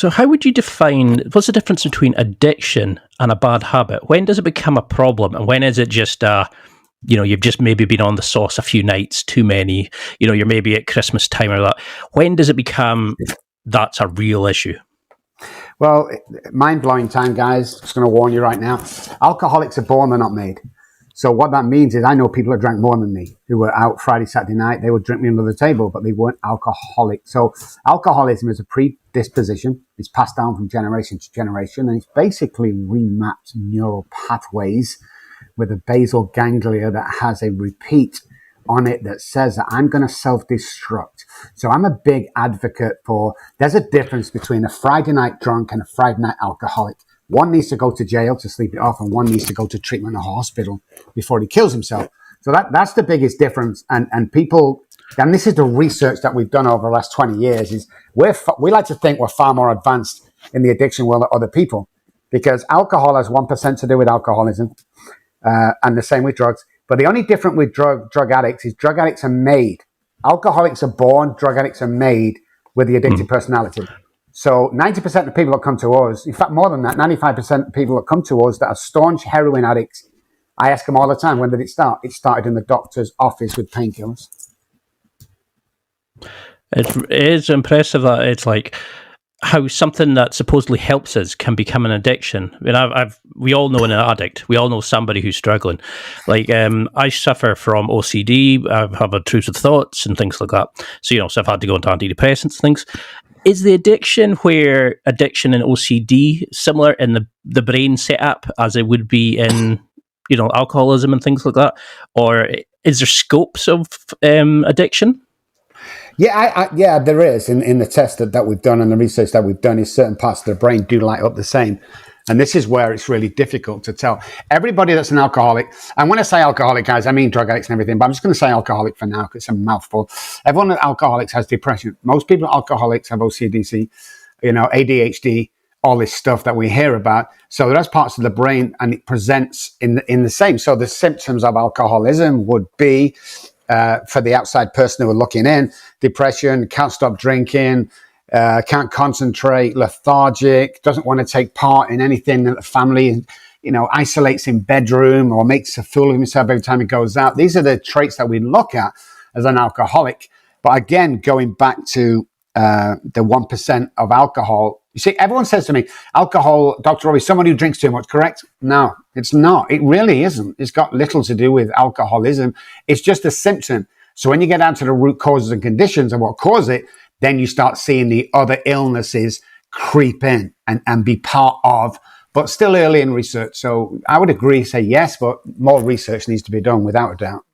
So how would you define, what's the difference between addiction and a bad habit? When does it become a problem, and when is it just, you've just maybe been on the sauce a few nights, too many, you're maybe at Christmas time or that. When does it become that's a real issue? Well, mind-blowing time, guys. Just going to warn you right now. Alcoholics are born, they're not made. So what that means is I know people that drank more than me who were out Friday, Saturday night. They would drink me under the table, but they weren't alcoholic. So alcoholism is a predisposition. It's passed down from generation to generation, and it's basically remapped neural pathways with a basal ganglia that has a repeat on it that says that I'm going to self-destruct. So I'm a big advocate for, there's a difference between a Friday night drunk and a Friday night alcoholic. One needs to go to jail to sleep it off, and one needs to go to treatment in a hospital before he kills himself. So that's the biggest difference. And people, and this is the research that we've done over the last 20 years, is we like to think we're far more advanced in the addiction world than other people, because alcohol has 1% to do with alcoholism, and the same with drugs. But the only difference with drug addicts is drug addicts are made. Alcoholics are born, drug addicts are made with the addictive personality. So 90% of people that come to us, in fact, more than that, 95% of people that come to us that are staunch heroin addicts, I ask them all the time, when did it start? It started in the doctor's office with painkillers. It is impressive that it's like how something that supposedly helps us can become an addiction. I mean, we all know an addict. We all know somebody who's struggling. Like, I suffer from OCD. I have intrusive thoughts and things like that. So, so I've had to go into antidepressants and things. Is the addiction where addiction and OCD similar in the brain setup as it would be in, alcoholism and things like that? Or is there scopes of addiction? Yeah, there is. In the test that we've done and the research that we've done, is certain parts of the brain do light up the same. And this is where it's really difficult to tell. Everybody that's an alcoholic, and when I say alcoholic, guys, I mean drug addicts and everything, but I'm just going to say alcoholic for now because it's a mouthful. Everyone that alcoholics has depression. Most people alcoholics have OCD, ADHD, all this stuff that we hear about. So there's parts of the brain, and it presents in the same. So the symptoms of alcoholism would be, for the outside person who are looking in, depression, can't stop drinking, can't concentrate, lethargic, doesn't want to take part in anything that the family, isolates in bedroom or makes a fool of himself every time he goes out. These are the traits that we look at as an alcoholic. But again, going back to the 1% of alcohol, you see, everyone says to me, alcohol, Dr. Robbie, someone who drinks too much, correct? No, it's not. It really isn't. It's got little to do with alcoholism. It's just a symptom. So when you get down to the root causes and conditions and what cause it, then you start seeing the other illnesses creep in and be part of, but still early in research. So I would agree, say yes, but more research needs to be done without a doubt.